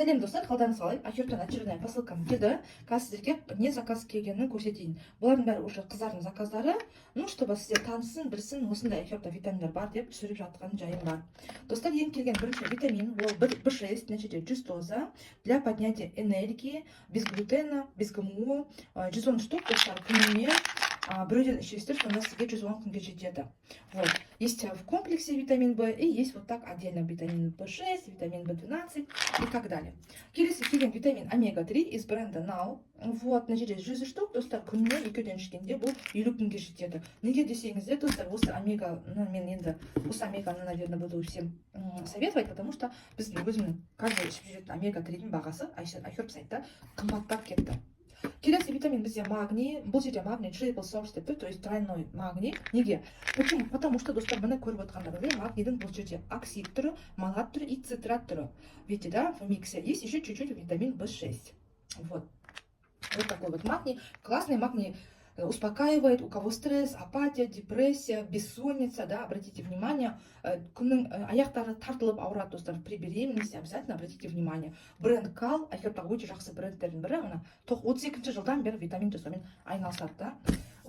Сәлем достар, қалдарыңыз қалай? Ахерден очередная посылкам келді. Қазір сіздерге не заказ келгенін көрсетейін. Бұлардың бәрі уже қыздардың заказдары. Ну, чтобы сіздер танысын, білсін, осындай эфирда витаминдер бар деп түсіріп жатқан жайым бар. Достар, ең келген бірінші витамин, ол B6, значит, 100 доза для поднятия энергии, без глютена, без ГМО, 110 штук, достар, күніне біреуден ішесіздер, сонда сізге 110 күнге жетеді. Вот. Есть в комплексе витамин В и есть вот так отдельно витамин В6, витамин В12 и так далее. Келесі келген витамин омега-3 из бренда Now. Вот, значит, 100 штук, достар, күніне 2-ден ішкенде бұл 50 күнге жетеді. Неге десеңіздер, достар, осы омега, мен енді осы омеганы, наверное, буду всем советовать, потому что біздің өзімнің каждый ішіп жүретін омега-3-дің бағасы Айхерб сайтта қымбаттап кетті. Келесі витамин бізде магний. Бұл жерде магний triple source деп тұр, то есть тройной магний. Неге? Почему? Потому что, достар, мына көріп отқандарыңыздай, магнийдің бұл жерде оксид түрі, малат түрі и цитрат түрі. Видите, да, в миксе есть еще чуть-чуть витамин B6. Вот. Вот такой вот магний. Классный магний. Успокаивает, у кого стресс, апатия, депрессия, бессонница, да, обратите внимание, күннің аяқтары тартылып ауырады, достар, при беременности обязательно обратите внимание. Бренд Кал, Айхербтағы өте жақсы брендтердің бірі, мына 32 жылдан бері витамин жасаумен айналысады, да.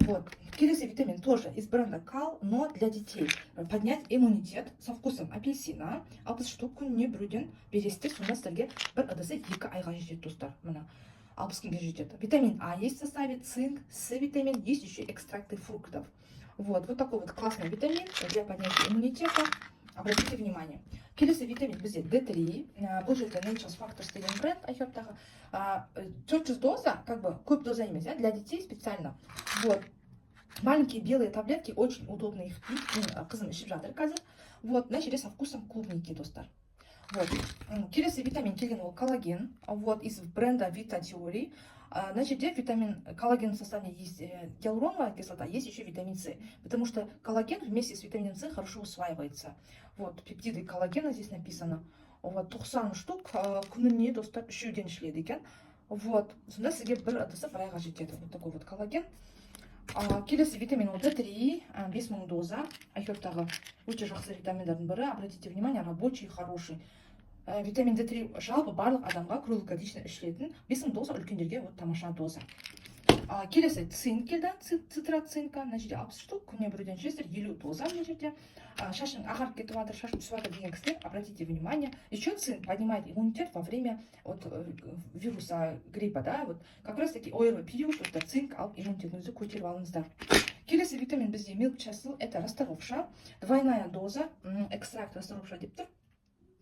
Вот. Келесі витамин тоже из бренда Кал, но для детей. Поднять иммунитет со вкусом апельсина. 60 штук күніне біреуден бересіздер, сонда сіздерге бір ыдысы 2 айға жетеді, достар, мына. 60 күнге жетеді. Витамин А есть в составе, цинк, С-витамин, есть еще экстракты фруктов. Вот такой вот классный витамин для поднятия иммунитета. Обратите внимание. Келесі витамин бізде D3. Бұл жерде Nature's Factors деген бренд Айхербтағы. 400 доза, как бы көп доза емес, для детей специально. Вот. Маленькие белые таблетки, очень удобно их пить. Қызым ішіп жатыр қазір. Вот, значит, со вкусом клубники, достар. Вот. Келесі витамин келген ол коллаген, вот, из бренда Vita Theory. Значит, где витамин, коллаген в составе есть гиалуроновая кислота, есть еще витамин С, потому что коллаген вместе с витамином С хорошо усваивается. Вот, пептиды коллагена здесь написано. Вот, 90 штук, күніне достар 3-ден ішіледі екен. Вот, сонда сізге бір ыдысы бір айға жетеді. Вот такой вот коллаген. Келесі витамин D3, 5000 доза. Айхербтағы өте жақсы витаминдардың бірі. Обратите внимание, рабочий, хороший. Витамин D3 жалпы барлық адамға круглогодично ішілетін. 5000 доза үлкендерге вот тамаша доза. Келесі цинк келді, цитрат цинка, мына жерде 60 штук, күніне біреуден ішесіздер, 50 доза мына жерде. Шашың ағарып кетіп жатыр, шашың түсіп жатыр деген кісілер, обратите внимание. Еще цинк поднимает иммунитет во время вируса гриппа, да, вот как раз таки ойырлы период, цинк алып иммунитетіңізді көтеріп алыңыздар. Келесі витамин бізде Milk Chasel, это расторопша, двойная доза, экстракт расторопша деп тұр.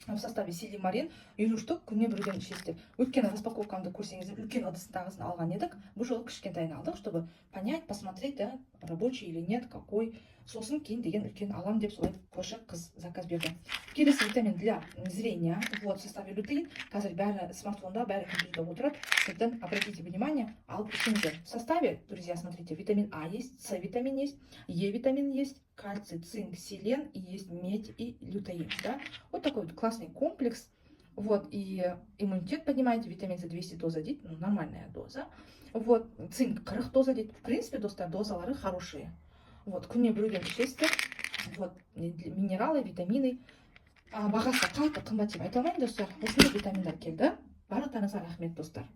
В составе силимарин 50 штук, күніне біреуден ішесіздер. Өйткені распаковкамды көрсеңіздер, үлкен ыдыстағысын алған едік. Бұл жолы кішкентайын алдық, чтобы понять, посмотреть, да, рабочий или нет, какой. Сосын кейін деген үлкен алам деп солай көрші қыз заказ берді. Келесі витамин для зрения. Вот в составе лютеин. Қазір бәрі смартфонда, бәрі компьютерда отырады. Сондықтан обратите внимание, алып ішіңіздер. В составе, друзья, смотрите, витамин А есть, С-витамин есть, Е-витамин есть, кальций, цинк, селен, и есть медь и лютеин, да. Вот такой вот классный комплекс. Вот, и иммунитет поднимаете, витамин С 200 доза дейді, ну, нормальная доза. Вот, цинк 40 доза дейді. В принципе, достар, дозалары хорошие. Вот, күніне біреуден ішесіздер. Вот, минералы, витамины. Бағасы қатты қымбат деп айта алмаймын, достар. Осындай витаминдар келді. Барлықтарыңызға рахмет, достар.